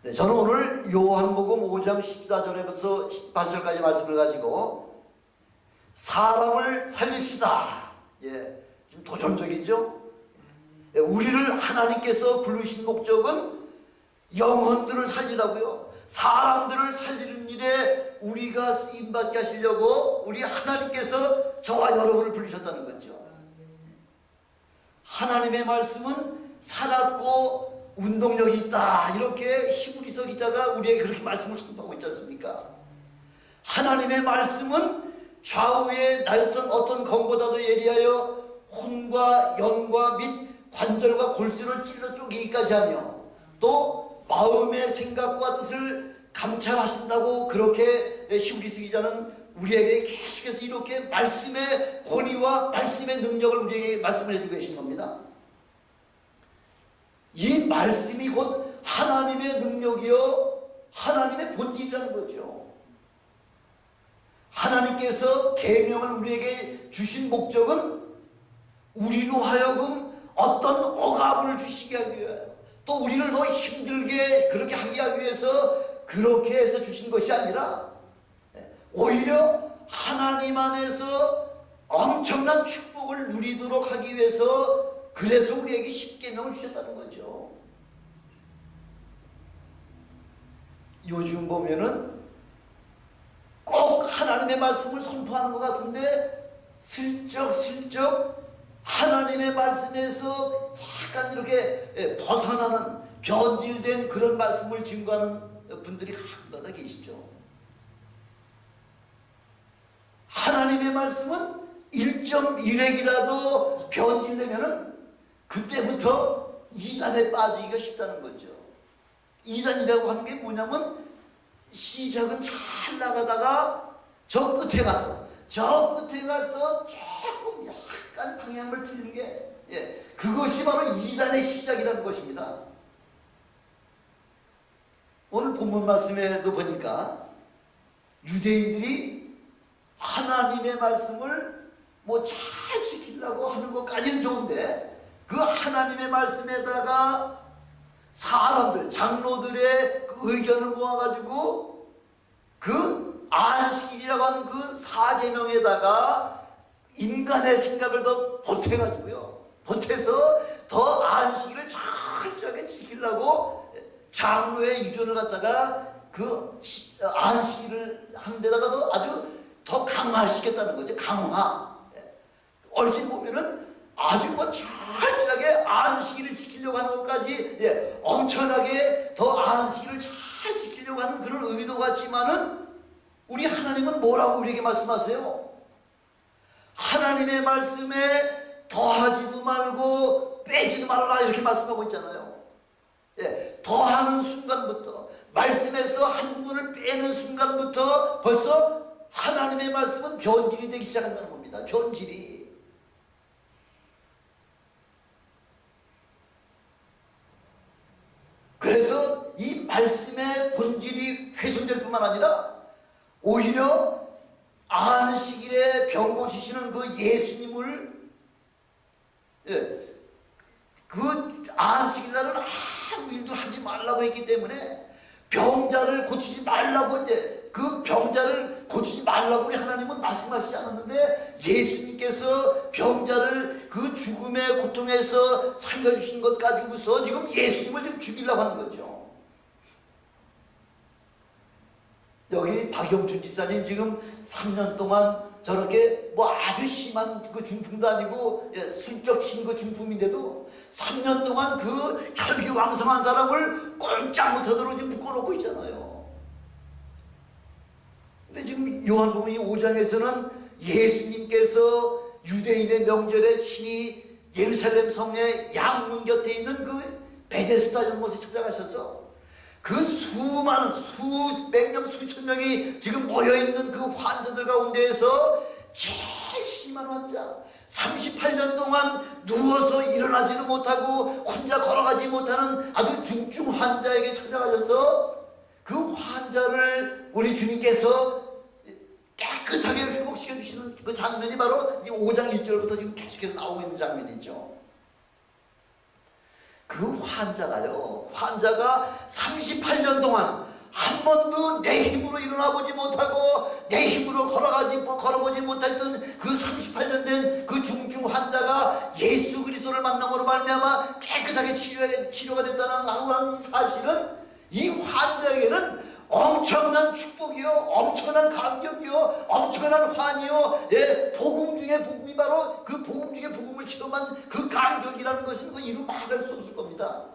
네, 저는 오늘 요한복음 5장 14절에부터 18절까지 말씀을 가지고 사람을 살립시다. 예, 좀 도전적이죠? 예, 우리를 하나님께서 부르신 목적은 영혼들을 살리라고요. 사람들을 살리는 일에 우리가 쓰임받게 하시려고 우리 하나님께서 저와 여러분을 부르셨다는 거죠. 하나님의 말씀은 살았고 운동력이 있다. 이렇게 히브리서 기자가 우리에게 그렇게 말씀을 선포하고 있지 않습니까? 하나님의 말씀은 좌우의 날선 어떤 검보다도 예리하여 혼과 연과 및 관절과 골수를 찔러 쪼개기까지 하며 또 마음의 생각과 뜻을 감찰하신다고 그렇게 히브리서 기자는 우리에게 계속해서 이렇게 말씀의 권위와 말씀의 능력을 우리에게 말씀을 해주고 계신 겁니다. 이 말씀이 곧 하나님의 능력이요 하나님의 본질이라는 거죠. 하나님께서 계명을 우리에게 주신 목적은 우리로 하여금 어떤 억압을 주시게 하기 위하여 또 우리를 더 힘들게 그렇게 하게 하기 위해서 그렇게 해서 주신 것이 아니라 오히려 하나님 안에서 엄청난 축복을 누리도록 하기 위해서 그래서 우리에게 십계명을 주셨다는 거죠. 요즘 보면은 꼭 하나님의 말씀을 선포하는 것 같은데 슬쩍슬쩍 하나님의 말씀에서 잠깐 이렇게 벗어나는 변질된 그런 말씀을 증거하는 분들이 가끔가다 계시죠. 하나님의 말씀은 1.1획이라도 변질되면은 그때부터 이단에 빠지기가 쉽다는 거죠. 이단이라고 하는 게 뭐냐면 시작은 잘 나가다가 저 끝에 가서 조금 약간 방향을 틀리는 게 그것이 바로 이단의 시작이라는 것입니다. 오늘 본문 말씀에도 보니까 유대인들이 하나님의 말씀을 뭐 잘 지키려고 하는 것까지는 좋은데 그 하나님의 말씀에다가 사람들, 장로들의 그 의견을 모아가지고 그 안식일이라고 하는 그 사계명에다가 인간의 생각을 더 보태서 더 안식일을 철저하게 지키려고 장로의 의견을 갖다가 그 안식일을 하는 데다가도 아주 더 강화시켰다는 거죠. 강화. 얼핏 보면은 아주 뭐 철저하게 안식일을 지키려고 하는 것까지 엄청나게 더 안식일을 잘 지키려고 하는 그런 의도 같지만은 우리 하나님은 뭐라고 우리에게 말씀하세요? 하나님의 말씀에 더하지도 말고 빼지도 말아라 이렇게 말씀하고 있잖아요. 더하는 순간부터 말씀에서 한 부분을 빼는 순간부터 벌써 하나님의 말씀은 변질이 되기 시작한다는 겁니다. 변질이. 그래서 이 말씀의 본질이 훼손될 뿐만 아니라 오히려 안식일에 병 고치시는 그 예수님을 그 안식일날은 아무 일도 하지 말라고 했기 때문에 병자를 고치지 말라고 이제 그 병자를 고치지 말라고 우리 하나님은 말씀하시지 않았는데 예수님께서 병자를 그 죽음의 고통에서 살려주신 것 가지고서 지금 예수님을 지금 죽이려고 하는 거죠. 여기 박영춘 집사님 지금 3년 동안 저렇게 뭐 아주 심한 그 중풍도 아니고 슬쩍 친 그 중풍인데도 3년 동안 그 혈기왕성한 사람을 꼼짝 못하도록 지금 묶어놓고 있잖아요. 근데 지금 요한복음 5장에서는 예수님께서 유대인의 명절에 친히 예루살렘 성의 양문 곁에 있는 그 베데스다 연못에 찾아가셔서 그 수많은 수백 명 수천 명이 지금 모여있는 그 환자들 가운데에서 제일 심한 환자 38년 동안 누워서 일어나지도 못하고 혼자 걸어가지 못하는 아주 중증 환자에게 찾아가셔서 그 환자를 우리 주님께서 깨끗하게 회복시켜 주시는 그 장면이 바로 이 5장 1절부터 지금 계속해서 나오고 있는 장면이죠. 그 환자가 38년 동안 한 번도 내 힘으로 일어나 보지 못하고 내 힘으로 걸어보지 못했던 그 38년 된 그 중증 환자가 예수 그리스도를 만남으로 말미암아 깨끗하게 치료가 됐다는 하는 사실은 이 환자에게는 엄청난 축복이요, 엄청난 감격이요, 엄청난 환희요, 복음 중에 복음이 바로 그 복음 중에 복음을 체험한 그 감격이라는 것은 그 이루 말할 수 없을 겁니다.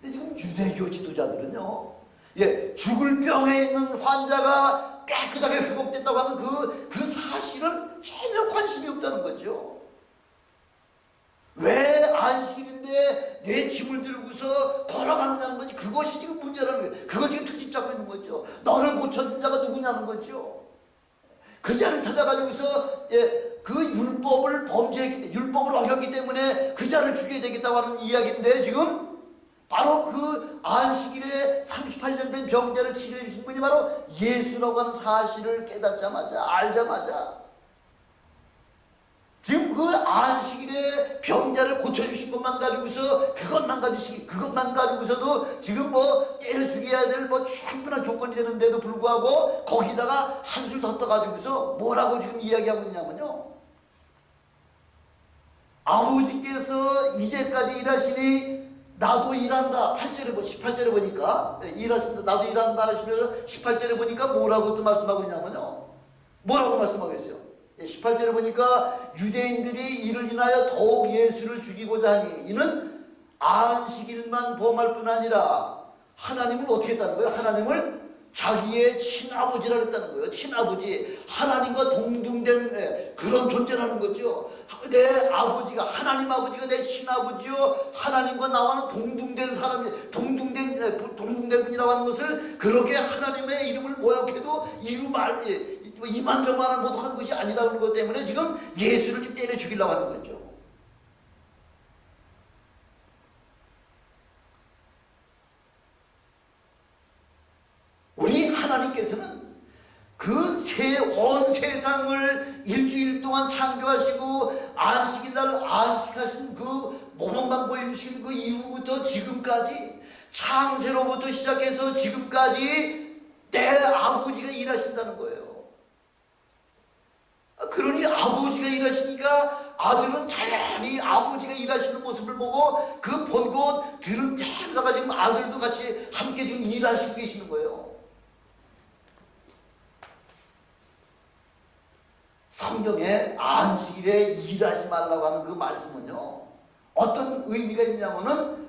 근데 지금 유대교 지도자들은요, 죽을 병에 있는 환자가 깨끗하게 회복됐다고 하는 그 사실은 전혀 관심이 없다는 거죠. 왜 안식일인데 내 짐을 들고서 걸어가느냐는 거지. 그것이 지금 문제라는 거예요. 그걸 지금 투집 잡고 있는 거죠. 너를 고쳐준 자가 누구냐는 거죠. 그 자를 찾아가지고서 그 율법을 범죄했기 때문에, 율법을 어겼기 때문에 그 자를 죽여야 되겠다고 하는 이야기인데, 지금 바로 그 안식일에 38년 된 병자를 치료해 주신 분이 바로 예수라고 하는 사실을 알자마자 지금 그 안식일에 병자를 고쳐주신 것만 가지고서 그것만 가지고서도 지금 때려 죽여야 될 충분한 조건이 되는데도 불구하고 거기다가 한술 더 떠가지고서 뭐라고 지금 이야기하고 있냐면요, 아버지께서 이제까지 일하시니 나도 일한다. 18절에 보니까 일하신다, 나도 일한다 하시면서 18절에 보니까 뭐라고 또 말씀하고 있냐면요, 뭐라고 말씀하고 있어요. 18절에 보니까 유대인들이 이를 인하여 더욱 예수를 죽이고자 하니 이는 안식일만 범할 뿐 아니라 하나님을 어떻게 했다는 거예요? 하나님을 자기의 친아버지라 했다는 거예요. 친아버지, 하나님과 동등된 그런 존재라는 거죠. 내 아버지가, 하나님 아버지가 내 친아버지요, 하나님과 나와는 동등된 사람이, 동등된 분이라고 하는 것을 그렇게 하나님의 이름을 모욕해도 이만저만한 모독한 것이 아니라는 것 때문에 지금 예수를 좀 때려 죽이려고 하는 거죠. 우리 하나님께서는 온 세상을 일주일 동안 창조하시고 안식일날 안식하신 그 모범만 보여주신 그 이후부터 지금까지, 창세로부터 시작해서 지금까지 내 아버지가 일하신다는 거예요. 그러니 아버지가 일하시니까 아들은 자연히 아버지가 일하시는 모습을 보고 그 보고 들은 자가 지금 아들도 같이 함께 지금 일하시고 계시는 거예요. 성경에 안식일에 일하지 말라고 하는 그 말씀은요, 어떤 의미가 있냐면은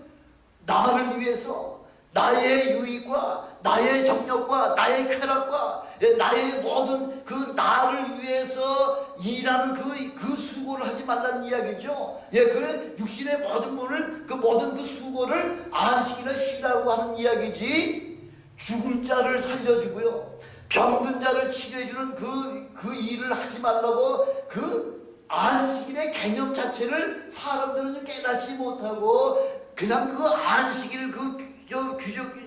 나를 위해서 나의 유익과 나의 정력과 나의 쾌락과 나의 모든 그 나를 위해서 일하는 그 수고를 하지 말라는 이야기죠. 그 육신의 모든 그 수고를 안식일에 쉬라고 하는 이야기지, 죽을 자를 살려주고요, 병든 자를 치료해주는 그 일을 하지 말라고 그 안식일의 개념 자체를 사람들은 깨닫지 못하고 그냥 그 안식일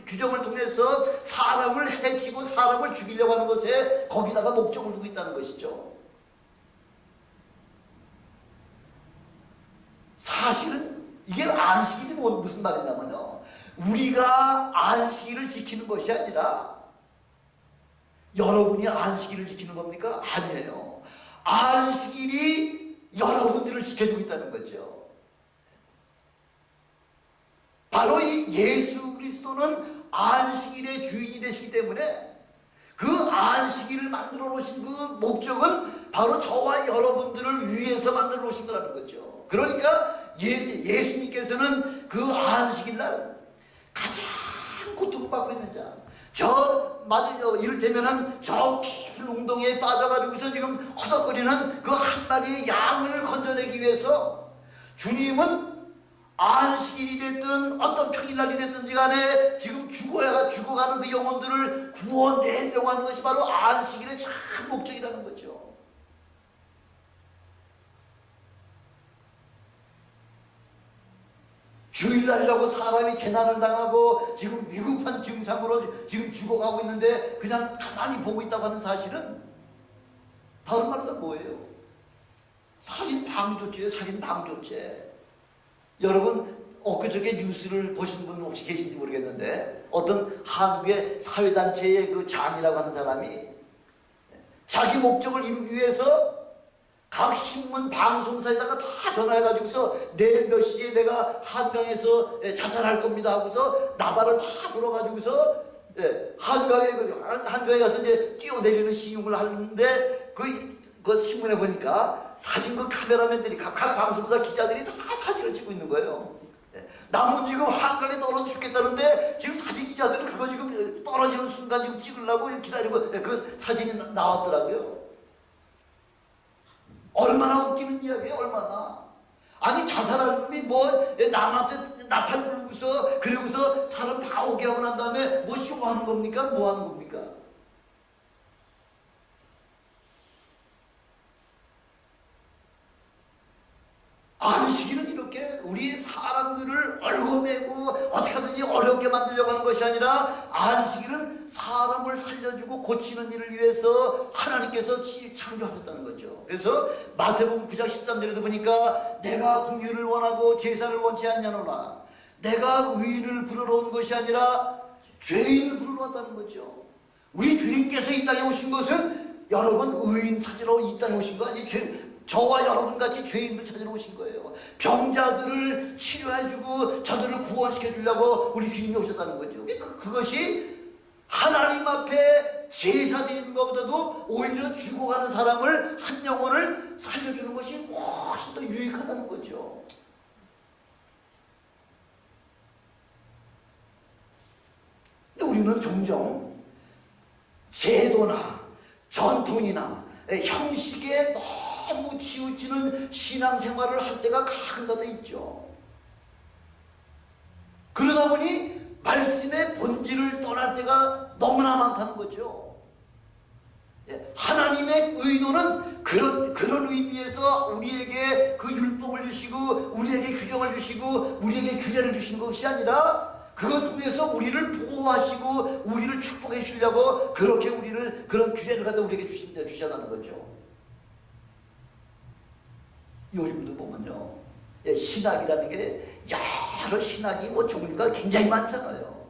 규정을 통해서 사람을 해치고 사람을 죽이려고 하는 것에 거기다가 목적을 두고 있다는 것이죠. 사실은 이게 안식일이 무슨 말이냐면요, 우리가 안식일을 지키는 것이 아니라 여러분이 안식일을 지키는 겁니까? 아니에요. 안식일이 여러분들을 지켜주고 있다는 거죠. 바로 이 예수 그리스도는 안식일의 주인이 되시기 때문에 그 안식일을 만들어 놓으신 그 목적은 바로 저와 여러분들을 위해서 만들어 놓으신 거라는 거죠. 그러니까 예수님께서는 그 안식일날 가장 고통받고 있는 자, 이를테면은 저 깊은 웅덩이에 빠져가지고서 지금 허덕거리는 그 한 마리의 양을 건져내기 위해서 주님은 안식일이 됐든 어떤 평일날이 됐든지 간에 지금 죽어가는 그 영혼들을 구원내려고 하는 것이 바로 안식일의 참 목적이라는 거죠. 주일날이라고 사람이 재난을 당하고 지금 위급한 증상으로 지금 죽어가고 있는데 그냥 가만히 보고 있다고 하는 사실은 다른 말로 뭐예요? 살인 방조죄예요. 살인 방조죄. 여러분 엊그저께 뉴스를 보신 분 혹시 계신지 모르겠는데 어떤 한국의 사회단체의 그 장이라고 하는 사람이 자기 목적을 이루기 위해서 각 신문 방송사에다가 다 전화해가지고서 내일 몇 시에 내가 한강에서 자살할 겁니다 하고서 나발을 다 불어가지고서 한강에 가서 이제 뛰어내리는 시용을 하는데 그 신문에 보니까 사진 그 카메라맨들이 각 방송사 기자들이 다 사진을 찍고 있는 거예요. 남은 지금 한강에 떨어져 죽겠다는데 지금 사진 기자들은 그거 지금 떨어지는 순간 지금 찍으려고 기다리고 그 사진이 나왔더라고요. 얼마나 웃기는 이야기예요, 얼마나. 아니, 자살할 놈이 뭐, 남한테 나팔 부르고서, 그러고서 사람 다 오게 하고 난 다음에 뭐 쇼하는 겁니까? 뭐 하는 겁니까? 안식일은 이렇게 우리 사람들을 얽어매고 어떻게 하든지 어렵게 만들려고 하는 것이 아니라 안식일은 사람을 살려주고 고치는 일을 위해서 하나님께서 창조하셨다는 거죠. 그래서 마태복음 9장 13절에도 보니까 내가 긍휼을 원하고 제사를 원치 않냐노라. 내가 의인을 부르러 온 것이 아니라 죄인을 부르러 왔다는 거죠. 우리 주님께서 이 땅에 오신 것은 여러분 의인 찾으러 이 땅에 오신 거 아니 저와 여러분같이 죄인들 찾으러 오신 거예요. 병자들을 치료해주고 저들을 구원시켜주려고 우리 주님이 오셨다는 거죠. 그것이 하나님 앞에 제사 드리는 것보다도 오히려 죽어가는 사람을 한 영혼을 살려주는 것이 훨씬 더 유익하다는 거죠. 근데 우리는 종종 제도나 전통이나 형식에 너무 치우치는 신앙생활을 할 때가 가끔가다 있죠. 그러다 보니 말씀의 본질을 떠날 때가 너무나 많다는 거죠. 하나님의 의도는 그런 의미에서 우리에게 그 율법을 주시고 우리에게 규정을 주시고 우리에게 규례를 주신 것이 아니라 그것 통해서 우리를 보호하시고 우리를 축복해 주려고 그렇게 우리를 그런 규례를 갖다 우리에게 주시다는 거죠. 요즘도 보면요, 신학이라는 게 여러 신학이 뭐 종류가 굉장히 많잖아요.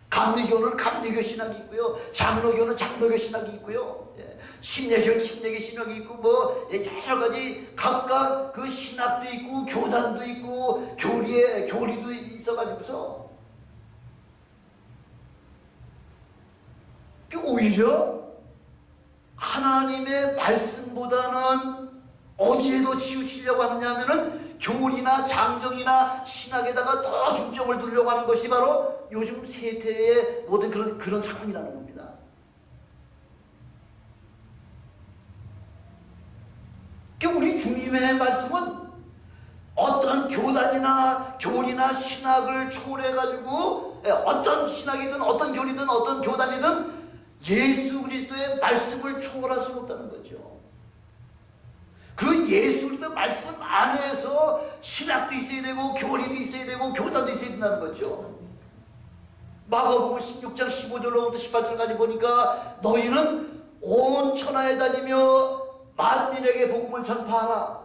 감리교는 감리교 신학이 있고요, 장로교는 장로교 신학이 있고요, 심예교는 심예교 신학이 있고 뭐 여러 가지 각각 그 신학도 있고 교단도 있고 교리도 있어가지고서 오히려 하나님의 말씀보다는 어디에 더 치우치려고 하느냐면은 교리나 장정이나 신학에다가 더 중점을 두려고 하는 것이 바로 요즘 세태의 모든 그런 상황이라는 겁니다. 우리 주님의 말씀은 어떤 교단이나 교리나 신학을 초월해가지고 어떤 신학이든 어떤 교리든 어떤 교단이든 예수 그리스도의 말씀을 초월할 수 없다는 거죠. 그 예수 그리스도의 말씀 안에서 신학도 있어야 되고 교리도 있어야 되고 교단도 있어야 된다는 거죠. 마가복음 16장 15절로부터 18절까지 보니까 너희는 온 천하에 다니며 만민에게 복음을 전파하라.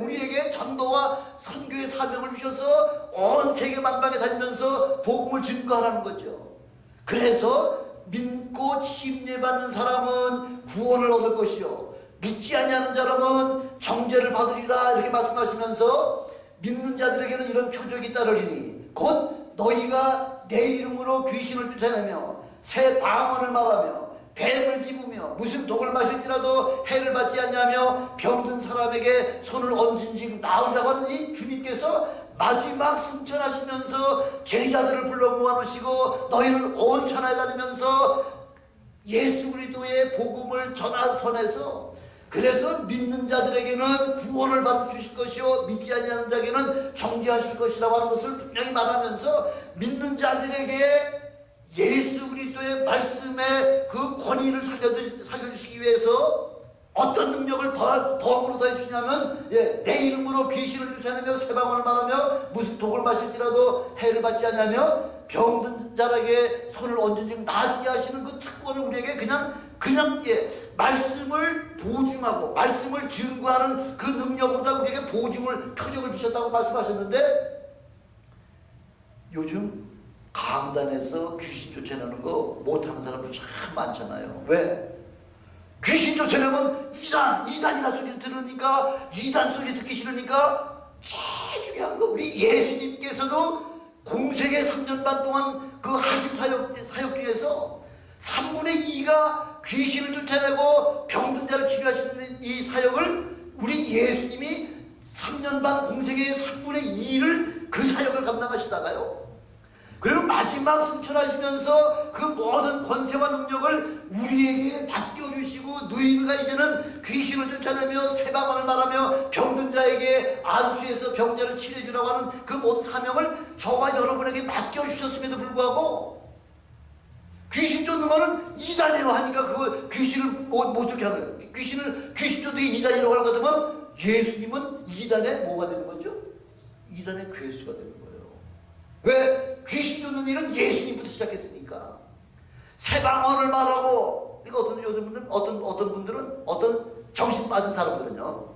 우리에게 전도와 선교의 사명을 주셔서 온 세계 만방에 다니면서 복음을 증거하라는 거죠. 그래서 믿고 침례받는 사람은 구원을 얻을 것이요 믿지 아니하는 사람은 정죄를 받으리라 이렇게 말씀하시면서 믿는 자들에게는 이런 표적이 따르리니 곧 너희가 내 이름으로 귀신을 쫓아내며 새 방언을 말하며 뱀을 집으며 무슨 독을 마실지라도 해를 받지 않냐며 병든 사람에게 손을 얹은지 나으라고 하니 주님께서 마지막 승천하시면서 제자들을 불러 모아놓으시고 너희는 온 천하에 다니면서 예수 그리스도의 복음을 전해서 그래서 믿는 자들에게는 구원을 받아 주실 것이요 믿지 아니하는 자에게는 정죄하실 것이라고 하는 것을 분명히 말하면서 믿는 자들에게 예수 그리스도의 말씀의 그 권위를 살려주시기 위해서 어떤 능력을 더함으로 더해주시냐면 내 이름으로 귀신을 쫓아내며 새 방언을 말하며 무슨 독을 마실지라도 해를 받지 않냐며 병든 자에게 손을 얹은 즉 낫게 하시는 그 특권을 우리에게 그냥 말씀을 보증하고 말씀을 증거하는 그 능력보다 우리에게 보증을 표적을 주셨다고 말씀하셨는데, 요즘 강단에서 귀신 쫓아내는 거 못하는 사람들 참 많잖아요. 왜? 귀신 쫓아내면 이단이라 소리 들으니까, 이단 소리 듣기 싫으니까. 제일 중요한 거, 우리 예수님께서도 공생의 3년 반 동안 그 하신 사역 중에서 3분의 2가 귀신을 쫓아내고 병든 자를 치료하시는 이 사역을 우리 예수님이 3년 반 공생의 3분의 2를 그 사역을 감당하시다가요, 그리고 마지막 승천하시면서 그 모든 권세와 능력을 우리에게 맡겨주시고, 너희가 이제는 귀신을 쫓아내며 세방언을 말하며 병든 자에게 안수해서 병자를 치료해주라고 하는 그 모든 사명을 저와 여러분에게 맡겨주셨음에도 불구하고, 귀신 쫓는 거는 이단이라고 하니까 그 귀신을 못 쫓게 하는 거예요. 귀신 쫓는 게 이단이라고 하는 것 같으면, 예수님은 이단의 뭐가 되는 거죠? 이단의 괴수가 되는 거예요. 왜? 귀신 쫓는 일은 예수님부터 시작했으니까. 세방언을 말하고, 그러니까 어떤 분들은, 어떤 정신 빠진 사람들은요,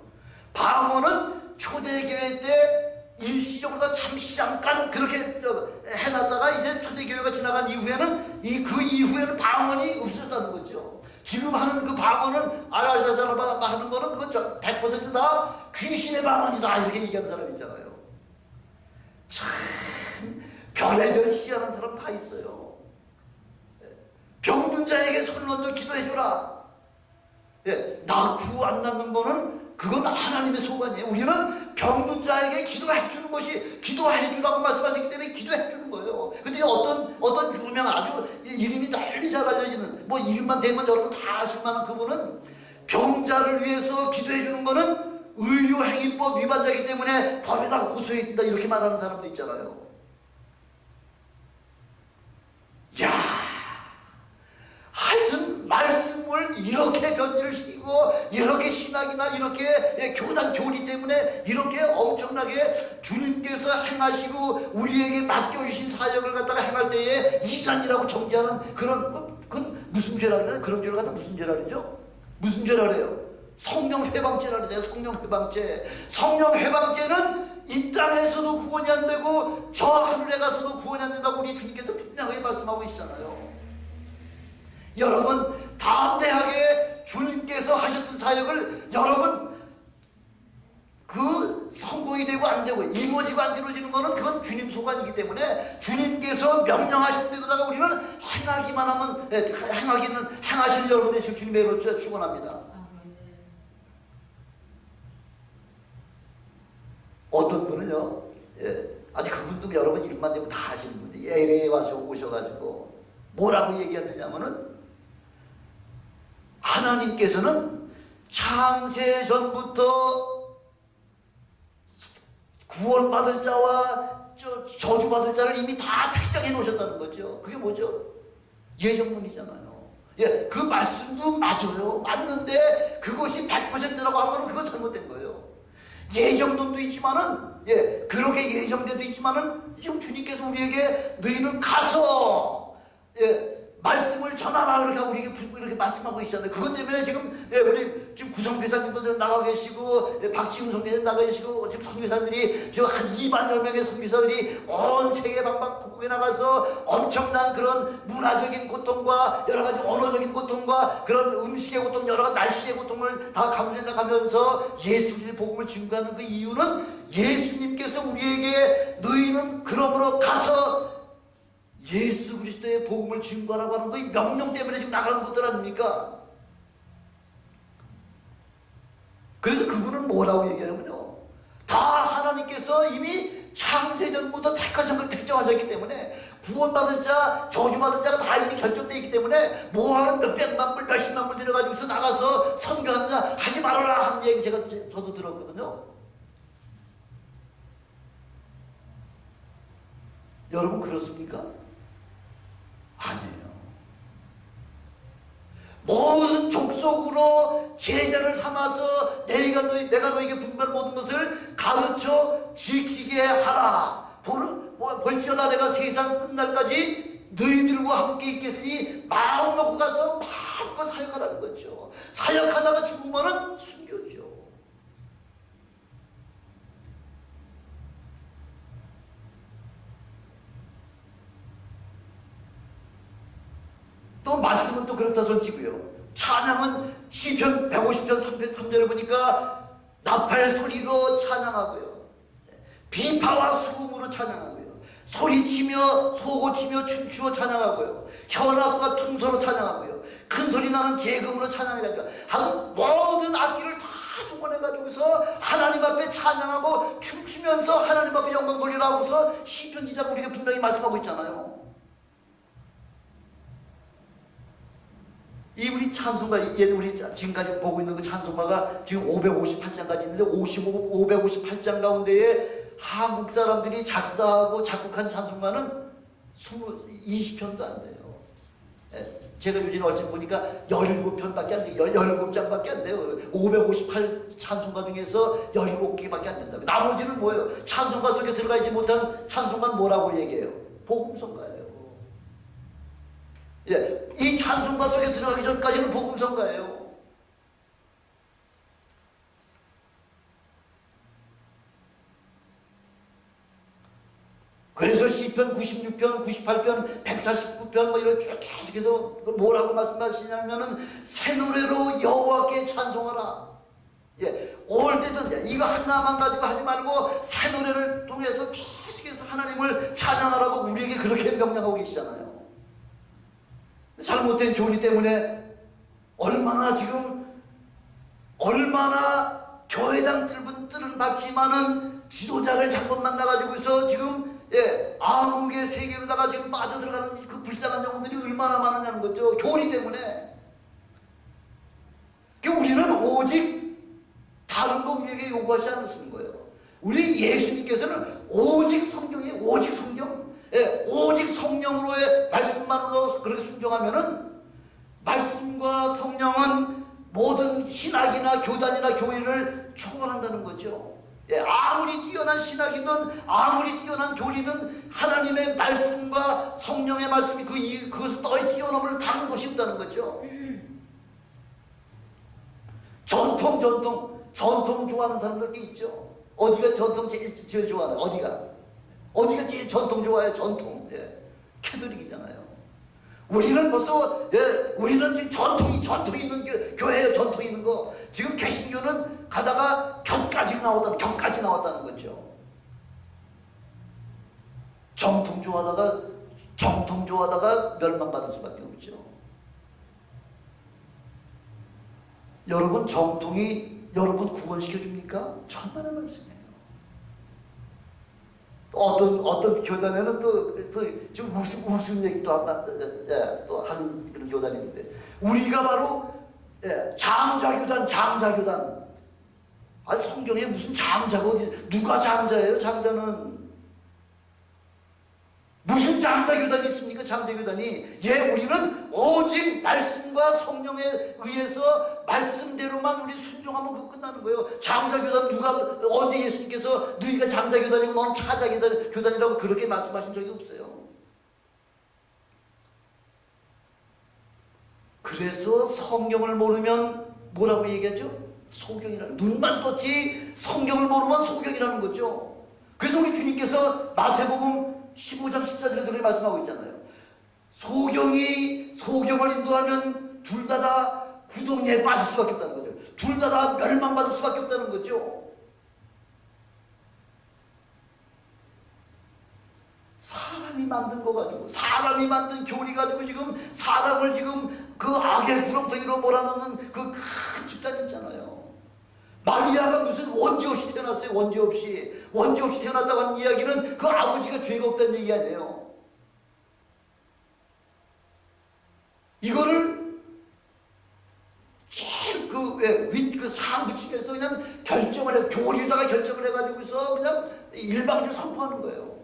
방언은 초대교회 때 일시적으로 잠시 잠깐 그렇게 해놨다가 이제 초대교회가 지나간 이후에는 그 이후에는 방언이 없어졌다는 거죠. 지금 하는 그 방언은 아라샤샤라 하는 거는 그건 100%다 귀신의 방언이다 이렇게 얘기하는 사람 있잖아요. 참 별의별 희한한 사람 다 있어요. 병든 자에게 손을 얹어 기도해줘라. 나 구호 안 낳는 거는 그건 하나님의 소관이에요. 우리는 병든 자에게 기도해주는 것이, 기도해주라고 말씀하셨기 때문에 기도해주는 거예요. 근데 어떤 유명 아주 이름이 널리 잘 알려지는, 뭐 이름만 대면 여러분 다 아실 만한 그분은 병자를 위해서 기도해주는 거는 의료행위법 위반자이기 때문에 법에다가 고소해야 된다 이렇게 말하는 사람도 있잖아요. 야, 하여튼 말씀을 이렇게 변질을 시키고, 이렇게 신학이나 이렇게 교단 교리 때문에 이렇게 엄청나게 주님께서 행하시고 우리에게 맡겨주신 사역을 갖다가 행할 때에 이단이라고 정죄하는 그건 무슨 죄라 그래요? 그런 죄를 갖다 무슨 죄라 그러죠? 무슨 죄라 그래요? 성령 회방죄라 그러죠. 성령 회방죄. 성령 회방죄는 이 땅에서도 구원이 안 되고 저 하늘에 가서도 구원이 안 된다고 우리 주님께서 분명하게 말씀하고 계시잖아요. 여러분 담대하게 주님께서 하셨던 사역을 여러분 그 성공이 되고 안 되고 이루어지고 안 이루어지는 거는 그건 주님 소관이기 때문에 주님께서 명령하신 대로다가 우리는 행하기만 하면 행하시는 여러분 되시길 주님의 이름으로 축원합니다. 어떤 분은요, 아직 그분도 여러분 이름만 대고 다 아시는 분이 LA에 와서 오셔가지고 뭐라고 얘기했느냐면은, 하나님께서는 창세 전부터 구원받을 자와 저주받을 자를 이미 다 특정해 놓으셨다는 거죠. 그게 뭐죠? 예정론이잖아요. 그 말씀도 맞아요. 맞는데 그것이 100%라고 하면 그건 잘못된 거예요. 예정론도 있지만은, 그렇게 예정대도 있지만은, 지금 주님께서 우리에게 너희는 가서, 말씀을 전하라 그렇게 우리에게 이렇게 말씀하고 계시잖아요. 그것 때문에 지금 우리 지금 구성교사님도 나가 계시고, 박지훈 선교사님 나가 계시고, 지금 선교사들이 지금 한 2만여 명의 선교사들이 온 세계 방방곡곡에 나가서 엄청난 그런 문화적인 고통과 여러 가지 언어적인 고통과 그런 음식의 고통, 여러 가지 날씨의 고통을 다 감수해가면서 예수님의 복음을 증거하는 그 이유는, 예수님께서 우리에게 너희는 그러므로 가서 예수 그리스도의 복음을 증거하라고 하는 그 명령 때문에 지금 나가는 것들 아닙니까? 그래서 그분은 뭐라고 얘기하냐면요, 다 하나님께서 이미 창세전부터 택하신 걸 특정하셨기 때문에 구원받을 자, 저주받을 자가 다 이미 결정되어 있기 때문에 뭐하는 몇백만 불, 몇십만 불 들여가지고서 나가서 선교하는 자 하지 말아라 하는 얘기 저도 들었거든요. 여러분 그렇습니까? 아니에요. 모든 족속으로 제자를 삼아서 내가 너에게 분별 모든 것을 가르쳐 지키게 하라. 볼지어다 내가 세상 끝날까지 너희들과 함께 있겠으니 마음 놓고 가서 마음껏 사역하라는 거죠. 사역하다가 죽으면은 순교죠. 또 말씀은 또 그렇다 손치고요. 찬양은 시편 150편 3절에 보니까 나팔 소리로 찬양하고요. 비파와 수금으로 찬양하고요. 소리치며 소고치며 춤추어 찬양하고요. 현악과 퉁소로 찬양하고요. 큰 소리 나는 재금으로 찬양해가지고 하는 모든 악기를 다 동원해가지고서 하나님 앞에 찬양하고 춤추면서 하나님 앞에 영광 돌리라고서 시편 기자가 우리에게 분명히 말씀하고 있잖아요. 이 우리 찬송가, 우리 지금까지 보고 있는 그 찬송가가 지금 558장까지 있는데 558장 가운데에 한국 사람들이 작사하고 작곡한 찬송가는 20편도 안 돼요. 제가 요즘 얼핏 보니까 17편밖에 안 돼요. 17장밖에 안 돼요. 558 찬송가 중에서 17개밖에 안 된다고. 나머지는 뭐예요? 찬송가 속에 들어가 있지 못한 찬송가는 뭐라고 얘기해요? 복음성가예요. 예, 이 찬송가 속에 들어가기 전까지는 복음성가예요. 그래서 시편 96편, 98편, 149편 뭐 이런 쭉 계속해서 뭐라고 말씀하시냐면은 새 노래로 여호와께 찬송하라. 예, 올 때든 이거 하나만 가지고 하지 말고 새 노래를 통해서 계속해서 하나님을 찬양하라고 우리에게 그렇게 명령하고 계시잖아요. 잘못된 교리 때문에 얼마나 교회당 뜰은 밟지만은 지도자를 잘못 만나가지고서 지금 암흑의 세계로다가 지금 빠져들어가는 그 불쌍한 영혼들이 얼마나 많으냐는 거죠. 교리 때문에. 우리는 오직 다른 거 우리에게 요구하지 않으시는 거예요. 우리 예수님께서는 오직 성경이에요. 오직 성경. 오직 성령으로의 말씀만으로 그렇게 순종하면은 말씀과 성령은 모든 신학이나 교단이나 교회를 초월한다는 거죠. 아무리 뛰어난 신학이든 아무리 뛰어난 교리든 하나님의 말씀과 성령의 말씀이 그것을 너희 뛰어넘을 다른 것이 없다는 거죠. 전통 좋아하는 사람들도 있죠. 어디가 전통 제일 좋아하는 어디가 제일 전통 좋아해요? 전통. 캐톨릭이잖아요. 우리는 벌써 우리는 지금 전통이 있는 교회예요. 전통이 있는 거. 지금 개신교는 가다가 격까지 나왔다는 거죠. 정통 좋아하다가 멸망받을 수밖에 없죠. 여러분 정통이 여러분 구원시켜 줍니까? 천만의 말씀이에요. 어떤 교단에는 또 지금 무슨 얘기도 또 하는 그런 교단이 있는데 우리가 바로 장자교단. 성경에 무슨 장자가 어디 누가 장자예요? 장자는 무슨 장자교단이 있습니까? 장자교단이 우리는 오직 말씀과 성령에 의해서 말씀대로만 우리 순종하면 그거 끝나는 거예요. 장자교단 언제 예수님께서 너희가 장자교단이고 너는 차자교단이라고 그렇게 말씀하신 적이 없어요. 그래서 성경을 모르면 뭐라고 얘기하죠? 소경이라는, 눈만 떴지 성경을 모르면 소경이라는 거죠. 그래서 우리 주님께서 마태복음 15장 14절에 그렇게 말씀하고 있잖아요. 소경을 인도하면 둘 다 구덩이에 빠질 수밖에 없다는 거죠. 둘 다 멸망받을 수밖에 없다는 거죠. 사람이 만든 거 가지고, 사람이 만든 교리 가지고 지금 사람을 지금 그 악의 구렁텅이로 몰아넣는 그 큰 집단이 있잖아요. 마리아가 무슨 원죄 없이 태어났어요. 원죄 없이 태어났다고 하는 이야기는 그 아버지가 죄가 없다는 얘기 아니에요. 이거를 제일 그 상부층에서 그냥 결정을 해, 교리에다가 결정을 해가지고서 그냥 일방적으로 선포하는 거예요.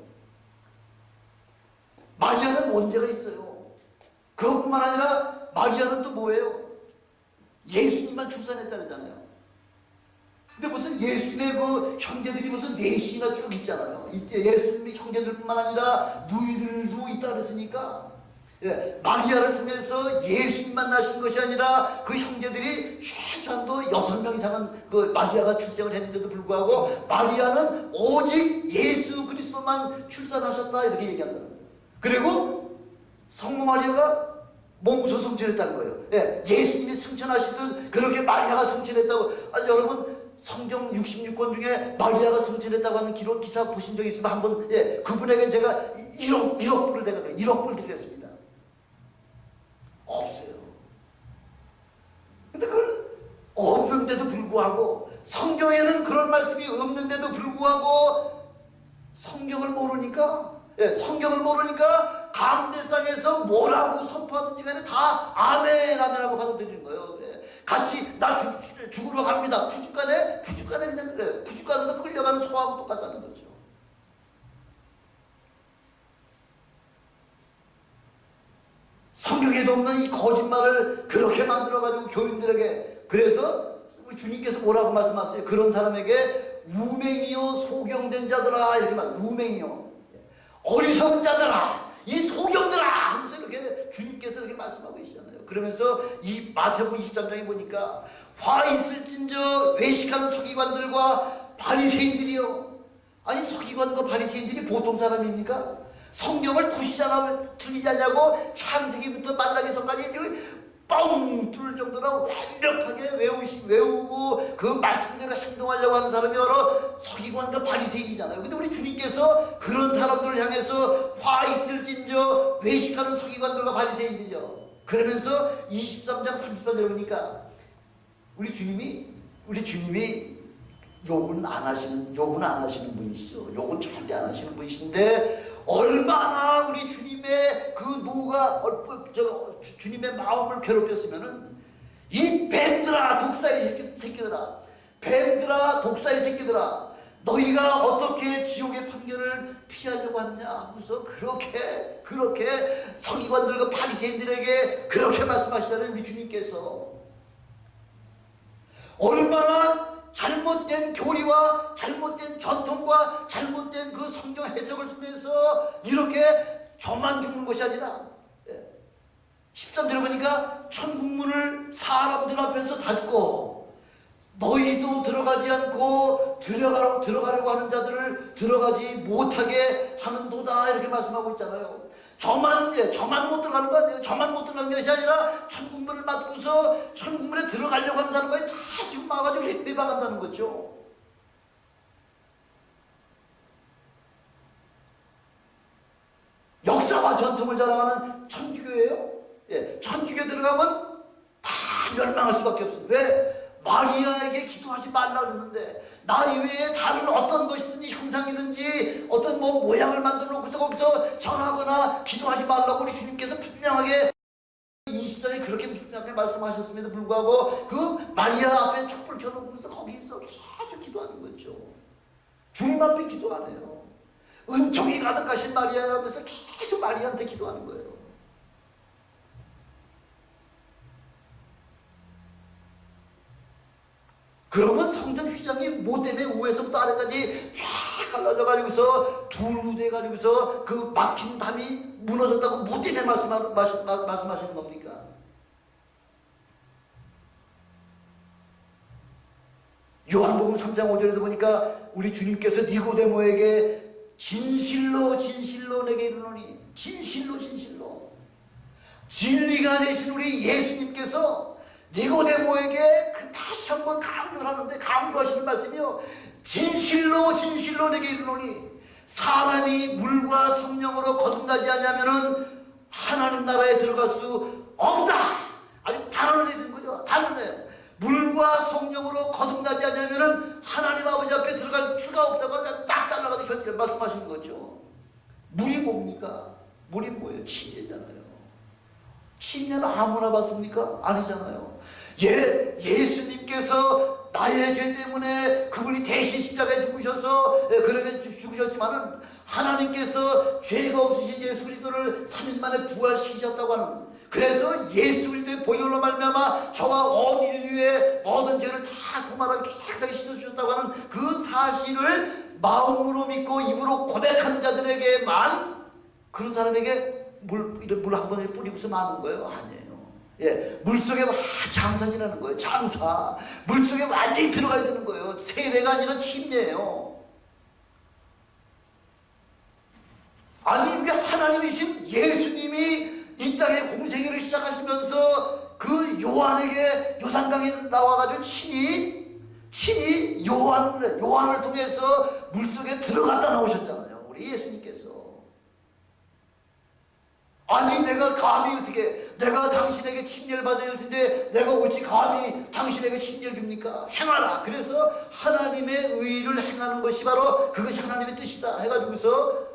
마리아는 원죄가 있어요. 그것뿐만 아니라 마리아는 또 뭐예요? 예수님만 출산했다잖아요. 근데 무슨 예수님의 그 형제들이 무슨 넷이나 쭉 있잖아요. 이때 예수님의 형제들뿐만 아니라 누이들도 있다 그랬으니까 예, 마리아를 통해서 예수님 만나신 것이 아니라 그 형제들이 최소한도 6명 이상은 그 마리아가 출생을 했는데도 불구하고 마리아는 오직 예수 그리스도만 출산하셨다 이렇게 얘기한다는 거예요. 그리고 성모 마리아가 몸소 성천했다는 거예요. 예, 예수님이 성천하시듯 그렇게 마리아가 성천했다고. 여러분 성경 66권 중에 마리아가 성천했다고 하는 기록 기사 보신 적 있으면 한번, 예, 그분에게 제가 1억 불을 내가 1억 불 드리겠습니다. 없어요. 근데 그걸 없는데도 불구하고, 성경에는 그런 말씀이 없는데도 불구하고 성경을 모르니까, 예, 성경을 모르니까 가운데상에서 뭐라고 선포하든지 간에 다 아멘 아멘 하고 받아들이는 거예요. 예. 같이 나 죽으러 갑니다. 부축간에 그냥, 예, 부축간으로 끌려가는 소하고 똑같다는 거죠. 성경에도 없는 이 거짓말을 그렇게 만들어가지고 교인들에게, 그래서 우리 주님께서 뭐라고 말씀하세요? 그런 사람에게 우맹이요 소경된 자들아, 이렇게 말, 우맹이요 어리석은 자들아, 이 소경들아 하면서 이렇게 주님께서 이렇게 말씀하고 계시잖아요. 그러면서 이 마태복음 23장에 보니까 화 있을진저 외식하는 서기관들과 바리새인들이요. 아니 서기관과 바리새인들이 보통 사람입니까? 성경을 토시잖아, 틀리지 않냐고 창세기부터 만나기서까지 뻥 뚫을 정도로 완벽하게 외우고 그 말씀대로 행동하려고 하는 사람이 바로 서기관과 바리새인이잖아요. 근데 우리 주님께서 그런 사람들을 향해서 화 있을진저 외식하는 서기관들과 바리새인들이요. 그러면서 23장 30절에 보니까 우리 주님이 욕은 안 하시는 분이시죠. 욕은 절대 안 하시는 분이신데 얼마나 우리 주님의 그 노가 주님의 마음을 괴롭혔으면은 이 뱀들아 독사의 새끼들아, 뱀들아 독사의 새끼들아, 너희가 어떻게 지옥의 판결을 피하려고 하느냐 하면서 그렇게 서기관들과 바리새인들에게 그렇게 말씀하시다는 우리 주님께서 얼마나 잘못된 교리와 잘못된 전통과 잘못된 그 성경 해석을 통해서 이렇게 저만 죽는 것이 아니라, 13절에 보니까 천국문을 사람들 앞에서 닫고 너희도 들어가지 않고 들어가려고 하는 자들을 들어가지 못하게 하는도다 이렇게 말씀하고 있잖아요. 저만 못 들어가는 거 아니에요. 저만 못 들어가는 것이 아니라 천국문을 막고서 천국문에 들어가려고 하는 사람까지 다 지금 막아가지고 해방한다는 거죠. 역사와 전통을 자랑하는 천주교예요. 예, 천주교 들어가면 다 멸망할 수밖에 없습니다. 왜? 마리아에게 기도하지 말라 그랬는데 나 이외에 다른 어떤 것이든지 형상이든지 어떤 모양을 만들어 놓고서 거기서 절하거나 기도하지 말라고 우리 주님께서 분명하게 20장에 그렇게 분명하게 말씀하셨음에도 불구하고 그 마리아 앞에 촛불 켜놓고서 거기서 계속 기도하는 거죠. 주님 앞에 기도 안 해요. 은총이 가득하신 마리아 앞에서 계속 마리아한테 기도하는 거예요. 그러면 성전 휘장이 뭐 때문에 위에서부터 아래까지 쫙 갈라져가지고서 둘로 돼가지고서 그 막힌 담이 무너졌다고 뭐 때문에 말씀하시는 겁니까? 요한복음 3장 5절에도 보니까 우리 주님께서 니고데모에게 진실로 내게 이르노니, 진실로 진리가 되신 우리 예수님께서 니고데모에게 다시 한번 강조하시는 말씀이요. 진실로 내게 이르노니 사람이 물과 성령으로 거듭나지 않으면은 하나님 나라에 들어갈 수 없다. 아주 단언을 내리는 거죠. 단언을. 물과 성령으로 거듭나지 않으면은 하나님 아버지 앞에 들어갈 수가 없다고 딱 잘라가지고 말씀하시는 거죠. 물이 뭡니까? 물이 뭐예요? 침례잖아요. 침례는 아무나 받습니까? 아니잖아요. 예수님께서 나의 죄 때문에 그분이 대신 십자가에 죽으셔서 그렇게 죽으셨지만은 하나님께서 죄가 없으신 예수 그리스도를 3일 만에 부활시키셨다고 하는, 그래서 예수 그리스도의 보혈로 말미암아 저와 온 인류의 모든 죄를 다 도말하게 깨끗하게 씻어주셨다고 하는 그 사실을 마음으로 믿고 입으로 고백하는 자들에게만, 그런 사람에게 물 한 번에 뿌리고서 마는 거예요? 아니에요. 예, 물속에 장사 지나는 거예요. 장사. 물속에 완전히 들어가야 되는 거예요. 세례가 아니라 침례예요. 아니, 이게 하나님이신 예수님이 이 땅에 공생애를 시작하시면서 그 요한에게 요단강에 나와가지고 친히 요한을 통해서 물속에 들어갔다 나오셨잖아요. 우리 예수님께서. 아니, 내가 감히 어떻게, 내가 당신에게 침례를 받아야 할 텐데 내가 어찌 감히 당신에게 침례를 줍니까? 행하라. 그래서 하나님의 의를 행하는 것이 바로 그것이 하나님의 뜻이다 해가지고서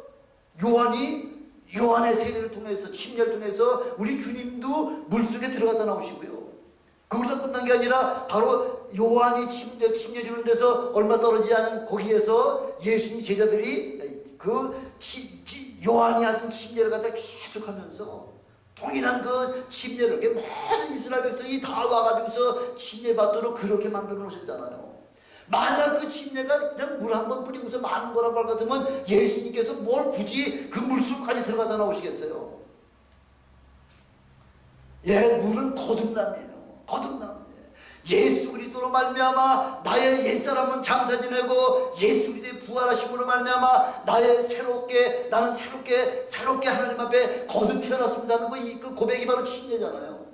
요한의 세례를 통해서, 침례를 통해서 우리 주님도 물속에 들어갔다 나오시고요. 그걸로 끝난 게 아니라 바로 요한이 침례 주는 데서 얼마 떨어지지 않은 거기에서 예수님 제자들이 요한이 하던 침례를 갖다 계속하면서 동일한 그 침례를, 모든 이스라엘 백성이 다 와가지고서 침례 받도록 그렇게 만들어 놓으셨잖아요. 만약 그 침례가 그냥 물 한 번 뿌리고서 마는 거라고 할 것 같으면 예수님께서 뭘 굳이 그 물속까지 들어가다 나오시겠어요? 예, 물은 거듭남이에요. 거듭남. 예수 그리스도로 말미암아 나의 옛사람은 장사 지내고 예수 그리스도의 부활하심으로 말미암아 나는 새롭게 하나님 앞에 거듭 태어났습니다는 그 고백이 바로 침례잖아요.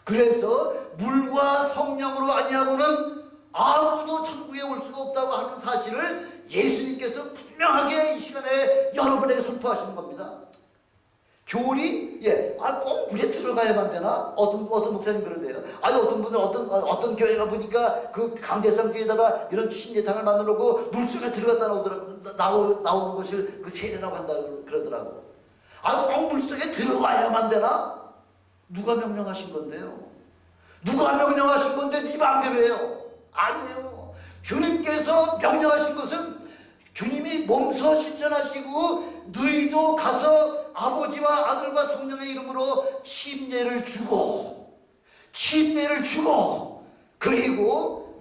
그래서 물과 성령으로 아니하고는 아무도 천국에 올 수가 없다고 하는 사실을 예수님께서 분명하게 이 시간에 여러분에게 선포하시는 겁니다. 교리? 꼭 물에 들어가야만 되나? 어떤 목사님 그런데요. 아니, 어떤 분은 어떤 교회가 보니까 그 강대상 교회에다가 이런 침례탕을 만들어 놓고 물속에 들어갔다 나오는 것을 그 세례라고 한다 그러더라고. 아니, 꼭 물속에 들어가야만 되나? 누가 명령하신 건데요? 누가 명령하신 건데 네 마음대로 해요? 아니에요. 주님께서 명령하신 것은 주님이 몸소 실천하시고 너희도 가서 아버지와 아들과 성령의 이름으로 침례를 주고 그리고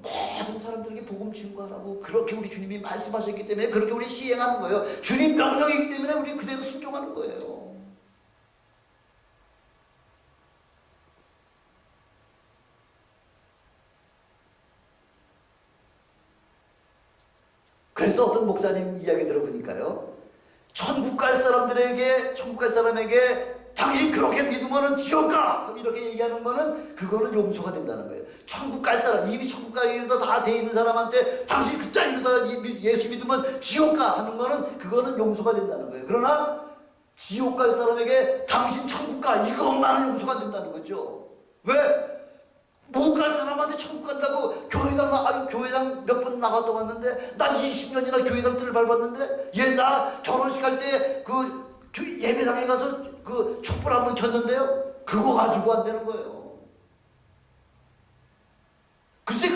모든 사람들에게 복음 증거하라고 그렇게 우리 주님이 말씀하셨기 때문에 그렇게 우리 시행하는 거예요. 주님 명령이기 때문에 우리 그대로 순종하는 거예요. 그래서 어떤 목사님 이야기 들어보니까요, 천국 갈 사람에게 당신 그렇게 믿으면은 지옥 가! 그럼 이렇게 얘기하는 거는 그거는 용서가 된다는 거예요. 천국 갈 사람, 이미 천국 가기로 다 돼 있는 사람한테 당신 그따 이러다 예수 믿으면 지옥 가! 하는 거는 그거는 용서가 된다는 거예요. 그러나 지옥 갈 사람에게 당신 천국 가! 이것만은 용서가 안 된다는 거죠. 왜? 못 갈 사람한테 천국 간다고 교회당 몇 번 나갔다 왔는데, 난 20년이나 교회당 뜰을 밟았는데, 나 결혼식 할 때 예배당에 가서 촛불 한번 켰는데요, 그거 가지고 안 되는 거예요. 글쎄,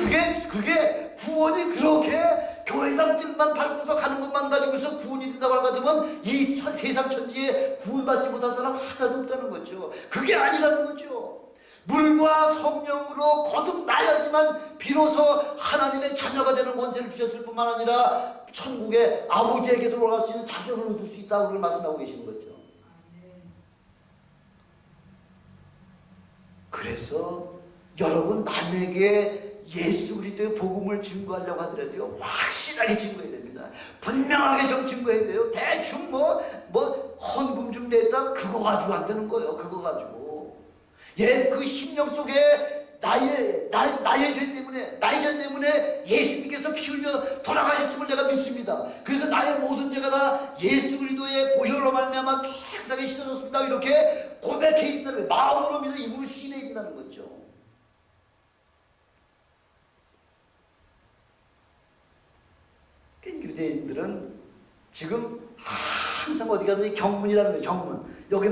그게 구원이 그렇게 교회당 뜰만 밟고서 가는 것만 가지고서 구원이 된다고 할 것 같으면 이 세상 천지에 구원받지 못한 사람 하나도 없다는 거죠. 그게 아니라는 거죠. 물과 성령으로 거듭나야지만 비로소 하나님의 자녀가 되는 권세를 주셨을 뿐만 아니라 천국의 아버지에게 돌아갈 수 있는 자격을 얻을 수 있다고 그걸 말씀하고 계시는 거죠. 그래서 여러분, 남에게 예수 그리스도의 복음을 증거하려고 하더라도요, 확실하게 증거해야 됩니다. 분명하게 좀 증거해야 돼요. 대충 헌금 좀 냈다 그거 가지고 안 되는 거예요. 그거 가지고. 그 심령 속에 나의 죄 때문에 예수님께서 피 흘려 돌아가셨음을 내가 믿습니다. 그래서 나의 모든 죄가 다 예수 그리스도의 보혈로 말미암아 깨끗하게 씻어졌습니다. 이렇게 고백해 있다는 거예요. 마음으로 믿어 입으로 시인해 있다는 거죠. 유대인들은 지금 항상 어디 가든지 경문이라는 거예요. 경문. 여기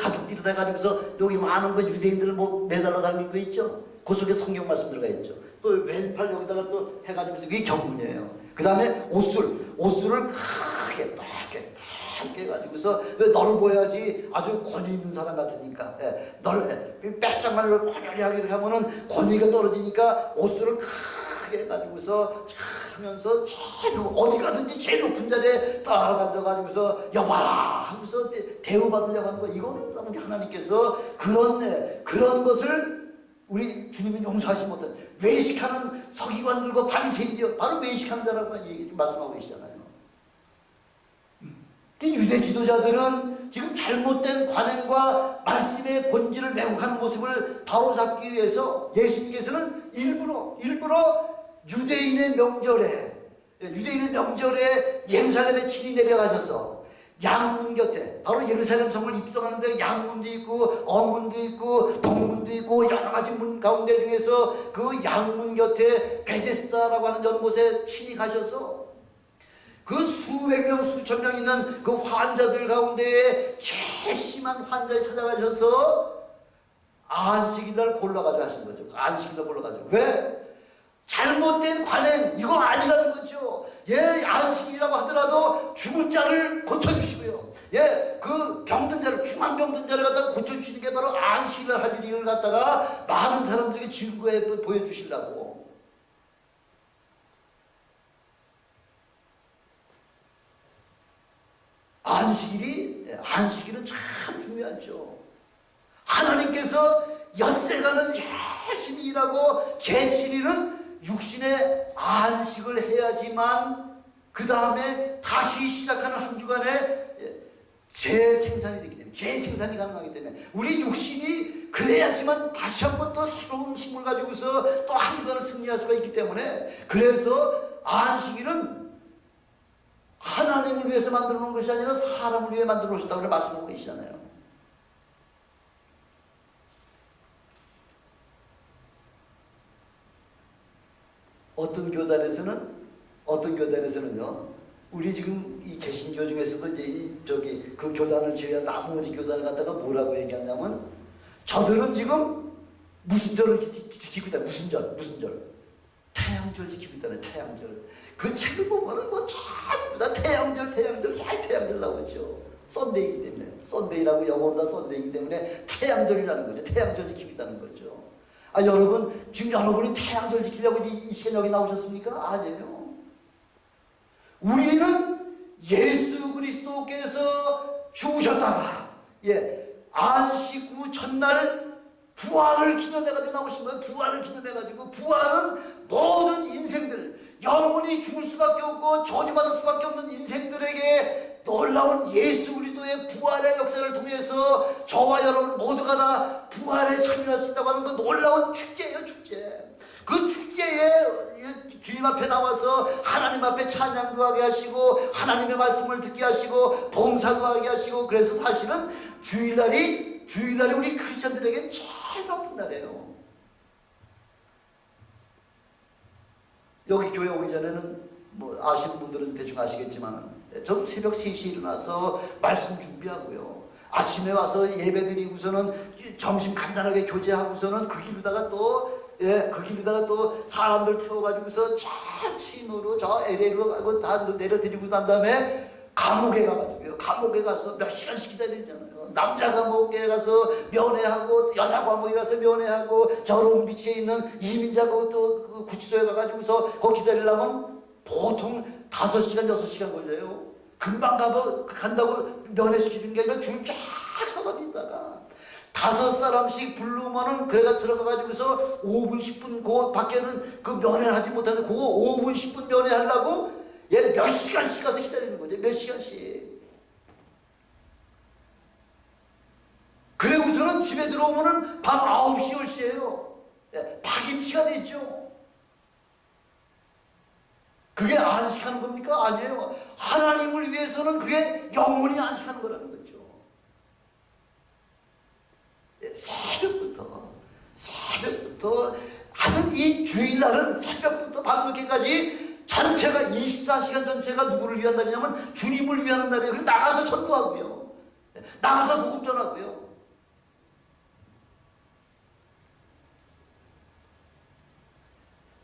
가죽띠로 돼가지고서 여기 많은 거 유대인들은 매달려 다니는 거 있죠. 그 속에 성경 말씀 들어가 있죠. 또 왼팔 여기다가 또 해가지고서 그게 경문이에요. 그 다음에 옷술을 크게 넓게 해가지고서 왜 너를 보여야지 아주 권위 있는 사람 같으니까. 빼짝만 권위하게 하면은 권위가 떨어지니까 옷술을 크게 해가지고서 하면서 제일 어디 가든지 제일 높은 자리에 딱 앉아가지고서 여봐라 하면서 대우받으려고 하는 거, 이거는 우리 하나님께서 그런 것을 우리 주님이 용서하지 못한 외식하는 서기관들과 바리새인이요, 바로 외식하는 자라고 말씀하고 계시잖아요. 유대 지도자들은 지금 잘못된 관행과 말씀의 본질을 왜곡하는 모습을 바로잡기 위해서 예수님께서는 일부러 유대인의 명절에 예루살렘에 친히 내려가셔서 양문 곁에, 바로 예루살렘 성을 입성하는 데 양문도 있고 어문도 있고 동문도 있고 여러 가지 문 가운데 중에서 그 양문 곁에 베데스다라고 하는 연못에 친히 가셔서 그 수백 명 수천 명 있는 그 환자들 가운데에 제일 심한 환자에 찾아가셔서 안식일날 골라가지고 하신 거죠. 안식일날 골라가지고. 왜? 잘못된 관행, 이거 아니라는 거죠. 예, 안식이라고 하더라도 죽을 자를 고쳐주시고요. 예, 그 병든 자를, 중한 병든 자를 갖다가 고쳐주시는 게 바로 안식이라 할 일을 갖다가 많은 사람들에게 증거해 보여주시려고. 안식일은 참 중요하죠. 하나님께서 엿새가는 열심히 일하고 제7일은 육신의 안식을 해야지만 그 다음에 다시 시작하는 한 주간에 재생산이 되기 때문에, 재생산이 가능하기 때문에 우리 육신이 그래야지만 다시 한번 또 새로운 힘을 가지고서 또 한 주간을 승리할 수가 있기 때문에, 그래서 안식일은 하나님을 위해서 만들어 놓은 것이 아니라 사람을 위해 만들어 놓으셨다고 말씀하고 계시잖아요. 어떤 교단에서는요, 우리 지금 이 개신교 중에서도 이제 그 교단을 제외한 나머지 교단을 갖다가 뭐라고 얘기하냐면, 저들은 지금 무슨 절을 지키고 있다. 무슨 절? 태양절 지키고 있다네. 태양절. 그 책을 보면은 뭐 전부 다 태양절 나오죠. 썬데이이기 때문에, 썬데이라고 영어로 다 썬데이이기 때문에 태양절이라는 거죠. 태양절 지키고 있다는 거죠. 여러분, 지금 여러분이 태양절 지키려고 이 시간 여기 나오셨습니까? 아니에요. 우리는 예수 그리스도께서 죽으셨다가 안식 후 첫날 부활을 기념해가지고 나오신 거예요. 부활을 기념해가지고, 부활은 모든 인생들, 영원히 죽을 수밖에 없고 저주받을 수밖에 없는 인생들에게 놀라운 예수 그리스도의 부활의 역사를 통해서 저와 여러분 모두가 다 부활에 참여할 수 있다고 하는 건 놀라운 축제예요. 축제. 그 축제에 주님 앞에 나와서 하나님 앞에 찬양도 하게 하시고 하나님의 말씀을 듣게 하시고 봉사도 하게 하시고, 그래서 사실은 주일날이 우리 크리스천들에게 제일 바쁜 날이에요. 여기 교회 오기 전에는 뭐 아시는 분들은 대충 아시겠지만, 저 새벽 3시에 일어나서 말씀 준비하고요, 아침에 와서 예배 드리고서는 점심 간단하게 교제하고서는 그 길로다가 또 사람들 태워가지고서 저 친으로 저 LA로 가고 다 내려드리고 난 다음에 감옥에 가서 몇 시간씩 기다리잖아요. 남자 감옥에 가서 면회하고 여자 감옥에 가서 면회하고 저 롱비치에 있는 이민자 또 구치소에 가가지고서 거기 기다리려면 보통 5시간 6시간 걸려요. 금방 간다고 면회시키는 게 아니라 줄 쫙 서서 있다가 5사람씩 부르면은 그래가 들어가가지고서 5분 10분 그 밖에는 그 면회를 하지 못하는데, 그거 5분 10분 면회하려고 몇 시간씩 가서 기다리는 거죠. 몇 시간씩. 그리고서는 집에 들어오면은 밤 9시 10시에요. 파김치가 됐죠. 그게 안식하는 겁니까? 아니에요. 하나님을 위해서는 그게 영원히 안식하는 거라는 거죠. 새벽부터 하는 이 주일날은 새벽부터 밤늦게까지 전체가 24시간 전체가 누구를 위한 날이냐면 주님을 위한 날이에요. 그래서 나가서 전도하고요, 나가서 복음 전하고요.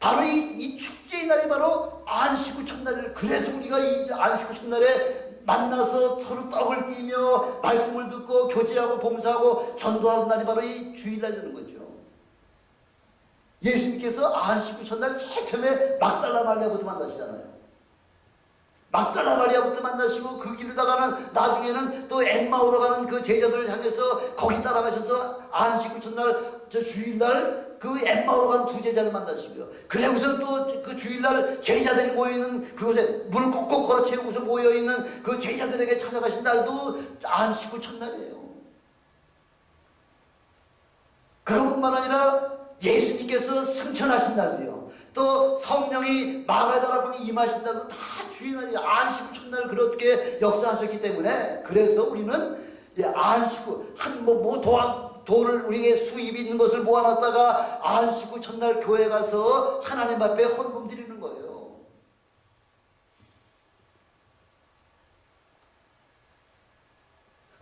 바로 이 축제의 날이 바로 안식 후 첫날을, 그래서 우리가 이 안식 후 첫날에 만나서 서로 떡을 띠며 말씀을 듣고 교제하고 봉사하고 전도하는 날이 바로 이 주일날이라는 거죠. 예수님께서 안식 후 첫날 제일 처음에 막달라 마리아부터 만나시잖아요. 막달라 마리아부터 만나시고 그 길에다가는 나중에는 또 엠마오로 가는 그 제자들을 향해서 거기 따라가셔서 안식 후 첫날 저 주일날 그 엠마오로 간 두 제자를 만나시고요. 그리고서 또 그 주일날 제자들이 모여있는 그곳에 물 꼭꼭 걸어채우고서 모여있는 그 제자들에게 찾아가신 날도 안식 후 첫날이에요. 그것뿐만 아니라 예수님께서 승천하신 날도요. 또 성령이 마가다락방에 임하신 날도 다 주일날이 안식 후 첫날 그렇게 역사하셨기 때문에 그래서 우리는 안식 후 돈을 우리에게 수입이 있는 것을 모아놨다가 안식 후 첫날 교회 가서 하나님 앞에 헌금 드리는 거예요.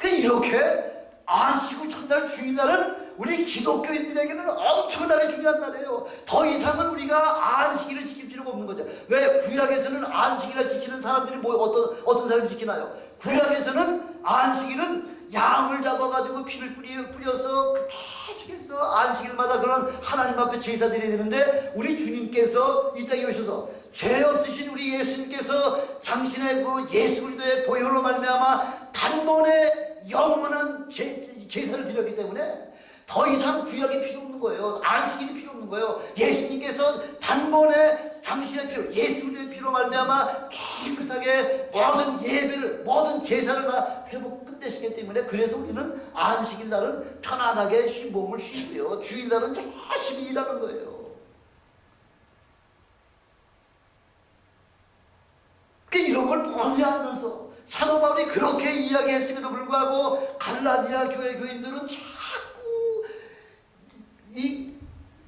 이렇게 안식 후 첫날 주일날은 우리 기독교인들에게는 엄청나게 중요한 날이에요. 더 이상은 우리가 안식일을 지킬 필요가 없는 거죠. 왜? 구약에서는 안식일을 지키는 사람들이 어떤 사람이 지키나요? 구약에서는 안식일은 양을 잡아가지고 피를 뿌려서 계속해서 안식일마다 그런 하나님 앞에 제사 드려야 되는데 우리 주님께서 이 땅에 오셔서 죄 없으신 우리 예수님께서 당신의 그 예수 그리스도의 보혈로 말미암아 단번에 영원한 제사를 드렸기 때문에 더 이상 구약이 필요 없는 거예요. 안식일이 필요 없는 거예요. 예수님께서 단번에 당신의 피로, 예수 그리스도의 피로 말미암아 깨끗하게 모든 예배를, 모든 제사를 다 끝내시기 때문에 그래서 우리는 안식일 날은 편안하게 몸을 쉬고요. 주일날은 열심히 일하는 거예요. 이런 걸 뻔히 알면서 사도 바울이 그렇게 이야기했음에도 불구하고 갈라디아 교회 교인들은 자꾸 이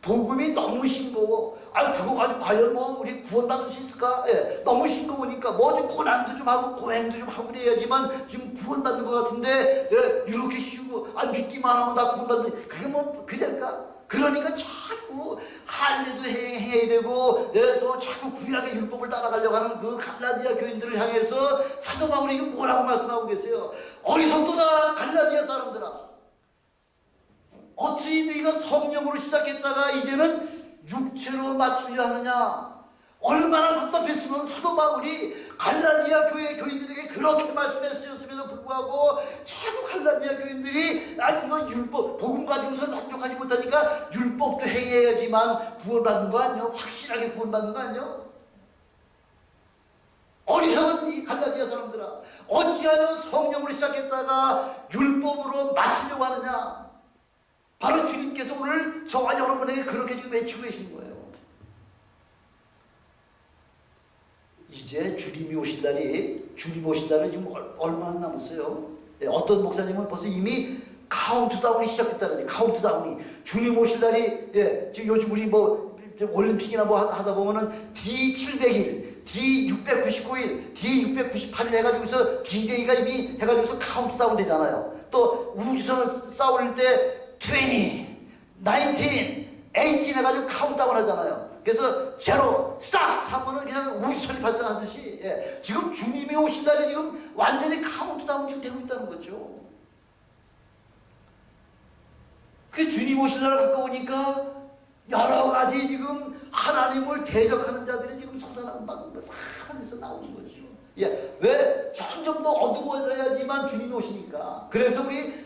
복음이 너무 싱거워. 그거 가지고 과연 우리 구원받을 수 있을까? 너무 싱거우니까 좀 고난도 좀 하고 고행도 좀 하고 그래야지만 지금 구원받는 것 같은데 이렇게 쉬우고 믿기만 하면 다 구원받는 그게 그럴까? 그러니까 자꾸 할례도 행해야 되고 또 자꾸 구약의 율법을 따라가려고 하는 그 갈라디아 교인들을 향해서 사도 바울이 뭐라고 말씀하고 계세요? 어리석도다 갈라디아 사람들아. 어찌 너희가 성령으로 시작했다가 이제는 육체로 마치려 하느냐? 얼마나 답답했으면 사도 바울이 갈라디아 교회 교인들에게 그렇게 말씀했으면서도 불구하고 자꾸 갈라디아 교인들이 이거 율법 복음 가지고서 만족하지 못하니까 율법도 행해야지만 구원받는 거 아니야? 확실하게 구원받는 거 아니야? 어리석은 이 갈라디아 사람들아, 어찌하여 성령으로 시작했다가 율법으로 마치려고 하느냐? 바로 주님께서 오늘 저와 여러분에게 그렇게 지금 외치고 계시는 거예요. 이제 주님이 오실 날이 지금 얼마나 남았어요? 어떤 목사님은 벌써 이미 카운트다운이 시작됐다는데, 카운트다운이 주님 오실 날이 지금 요즘 우리 올림픽이나 하다 보면은 D700일, D699일, D698일 해가지고서 D-Day가 이미 해가지고서 카운트다운 되잖아요. 또 우주선을 쌓을 때 20, 19, 18 해가지고 카운트다운 하잖아요. 그래서 제로, 스타트 하면은 그냥 우주선이 발생하듯이 지금 주님이 오신 날이 지금 완전히 카운트다운 지금 되고 있다는 거죠. 그 주님 오신 날 가까우니까 여러 가지 지금 하나님을 대적하는 자들이 지금 솟아나는 하늘에서 나오는 거죠. 왜? 점점 더 어두워져야지만 주님이 오시니까. 그래서 우리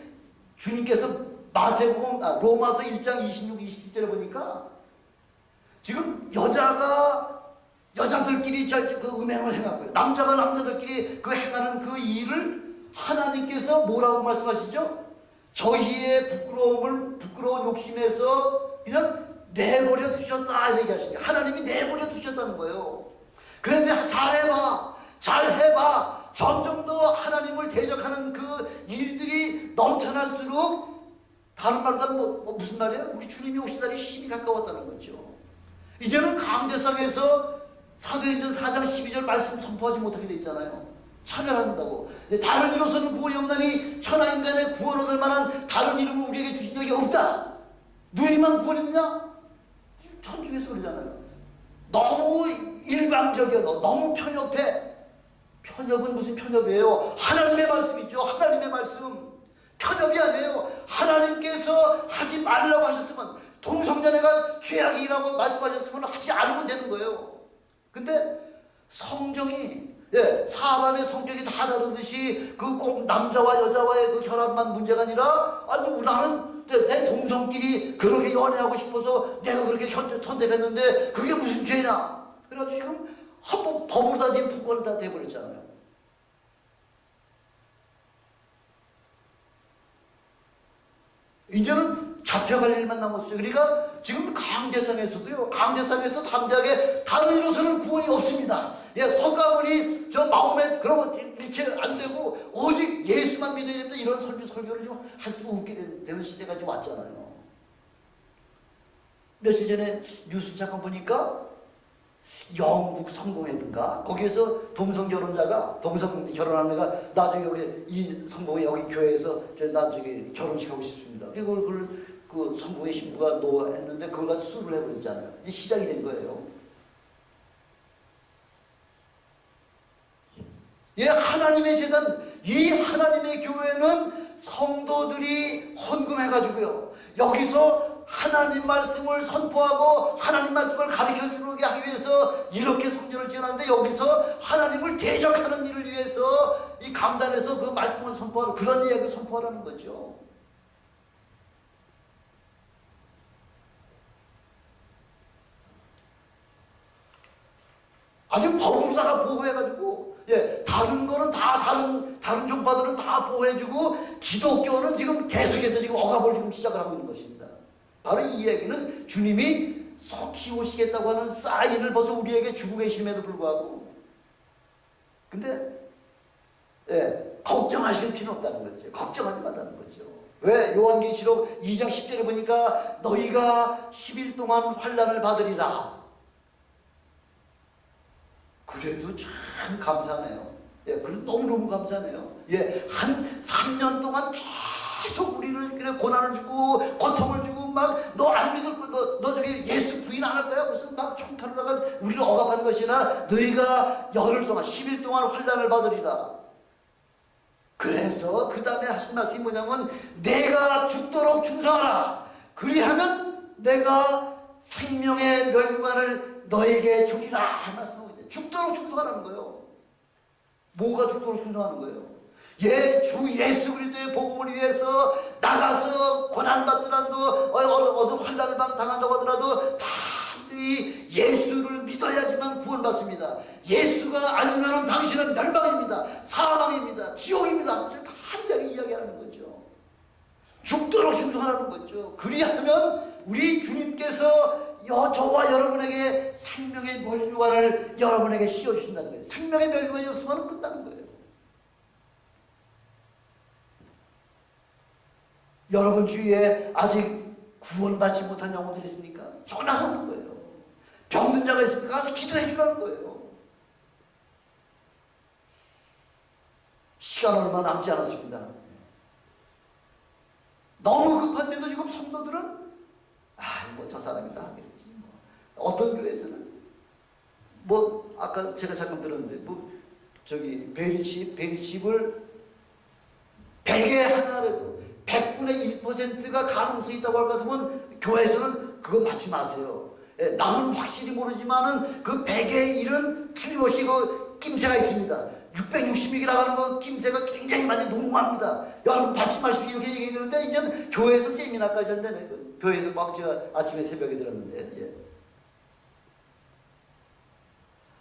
주님께서 마태복음, 로마서 1장 26, 27절에 보니까 지금 여자들끼리 그 음행을 행하고요. 남자가 남자들끼리 그 행하는 그 일을 하나님께서 뭐라고 말씀하시죠? 저희의 부끄러운 욕심에서 그냥 내버려 두셨다 얘기하십니다. 하나님이 내버려 두셨다는 거예요. 그런데 잘해봐. 점점 더 하나님을 대적하는 그 일들이 넘쳐날수록 다른 말로 하면 무슨 말이에요? 우리 주님이 오신 날이 심히 가까웠다는 거죠. 이제는 강대상에서 사도행전 4장 12절 말씀 선포하지 못하게 돼 있잖아요. 차별한다고. 다른 이로서는 구원이 없나니 천하인간의 구원 얻을 만한 다른 이름을 우리에게 주신 적이 없다. 너희만 구원 있느냐? 천주교에서 그러잖아요. 너무 일방적이야. 너무 편협해. 편협은 무슨 편협이에요? 하나님의 말씀이죠. 하나님의 말씀. 편협이 아니에요. 하나님께서 하지 말라고 하셨으면 동성연애가 죄악이라고 말씀하셨으면 하지 않으면 되는 거예요. 근데 성정이 사람의 성격이 다 다르듯이 그 꼭 남자와 여자와의 그 결합만 문제가 아니라 아니 나는 내 동성끼리 그렇게 연애하고 싶어서 내가 그렇게 선택했는데 그게 무슨 죄냐. 그래가지고 지금 한번 법으로 다 지금 특권을 다 돼버렸잖아요. 이제는 잡혀갈 일만 남았어요. 그러니까 지금 강대상에서도요, 강대상에서 담대하게 다른 이로서는 구원이 없습니다. 서가모니 저 마음에 그런 거 일체 안 되고 오직 예수만 믿어야 됩니다. 이런 설교를 좀 할 수가 없게 되는 시대가 지금 왔잖아요. 며칠 전에 뉴스 잠깐 보니까 영국 성공회든가 거기에서 동성 결혼하는 애가 나중에 여기 이 성공회 여기 교회에서 나중에 결혼식 하고 싶습니다. 그걸 그 성공회 신부가 노했는데 그걸 가지고 수를 해버렸잖아요. 이제 시작이 된 거예요. 하나님의 재단, 이 하나님의 교회는 성도들이 헌금해가지고요. 여기서 하나님 말씀을 선포하고 하나님 말씀을 가르쳐주게 하기 위해서 이렇게 성전을 지어놨는데 여기서 하나님을 대적하는 일을 위해서 이 강단에서 그 말씀을 선포하고 그런 이야기를 선포하라는 거죠. 아주 법으로다가 보호해가지고 다른 거는 다 다른 종파들은 다 보호해주고 기독교는 지금 계속해서 지금 억압을 지금 시작을 하고 있는 것입니다. 바로 이 이야기는 주님이 속히 오시겠다고 하는 사인을 벌써 우리에게 주고 계심에도 불구하고 근데 걱정하실 필요는 없다는 거죠. 걱정하지 말라는 거죠. 왜? 요한계시록 2장 10절에 보니까 너희가 10일 동안 환난을 받으리라. 그래도 참 감사하네요. 그래도 너무너무 감사하네요. 한 3년 동안 계속 우리를 그래 고난을 주고 고통을 주고 막 너 안 믿을 거 너 저기 예수 부인 안 할 거야 무슨 막 총칼로다가 우리를 억압한 것이나 너희가 열흘 동안 10일 동안 환난을 받으리라. 그래서 그 다음에 하신 말씀이 뭐냐면 내가 죽도록 충성하라. 그리하면 내가 생명의 멸류관을 너에게 주리라 할 말씀은 죽도록 충성하라는 거예요. 뭐가 죽도록 충성하는 거예요? 주 예수 그리스도의 복음을 위해서 나가서 고난받더라도 어떤 환난을 당한다고 하더라도 이 예수를 믿어야지만 구원받습니다. 예수가 아니면 당신은 멸망입니다. 사망입니다. 지옥입니다. 다 한명이 이야기하는 거죠. 죽도록 충성하라는 거죠. 그리하면 우리 주님께서 저와 여러분에게 생명의 멸류관을 여러분에게 씌워주신다는 거예요. 생명의 멸류관이 없으면 끝나는 거예요. 여러분 주위에 아직 구원받지 못한 영혼들이 있습니까? 전화하는 거예요. 병든 자가 있습니까? 가서 기도해 주라는 거예요. 시간 얼마 남지 않았습니다. 너무 급한데도 지금 성도들은 저 사람이 다 하겠지. 어떤 교회에서는 아까 제가 잠깐 들었는데 저기 베리칩을 100에 하나라도 100분의 1%가 가능성이 있다고 할 것 같으면 교회에서는 그거 맞지 마세요. 나는 확실히 모르지만은 그 100의 1은 틀림없이 그 낌새가 있습니다. 666이라고 하는 그 낌새가 굉장히 많이 농후합니다. 여러분 받지 마십시오 이렇게 얘기했는데 이제 교회에서 세미나까지 한다네. 교회에서 막 제가 아침에 새벽에 들었는데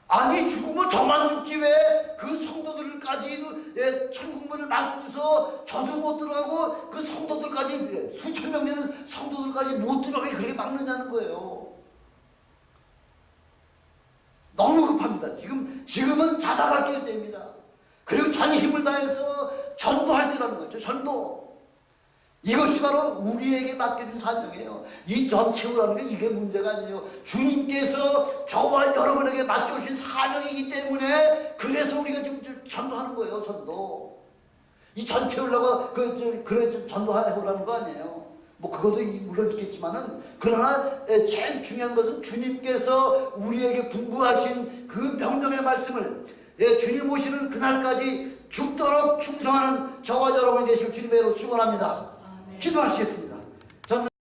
아니 죽으면 저만 죽지 왜 그 성도들까지도 천국문을 막고서 저도 못 들어가고 그 성도들까지 수천 명 되는 성도들까지 못 들어가게 그렇게 막느냐는 거예요. 너무 급합니다. 지금은 자다가 깰 때입니다. 그리고 전 힘을 다해서 전도할 때라는 거죠. 전도. 이것이 바로 우리에게 맡겨진 사명이에요. 이 전 채우라는 게 이게 문제가 아니에요. 주님께서 저와 여러분에게 맡겨주신 사명이기 때문에 그래서 우리가 지금 전도하는 거예요. 전도. 이 전 채우려고 그래 전도하라는 거 아니에요. 그것도 물론 있겠지만은 그러나 제일 중요한 것은 주님께서 우리에게 분부하신 그 명령의 말씀을 주님 오시는 그날까지 죽도록 충성하는 저와 여러분이 되시길 주님의 이름으로 축원합니다. 기도하시겠습니다.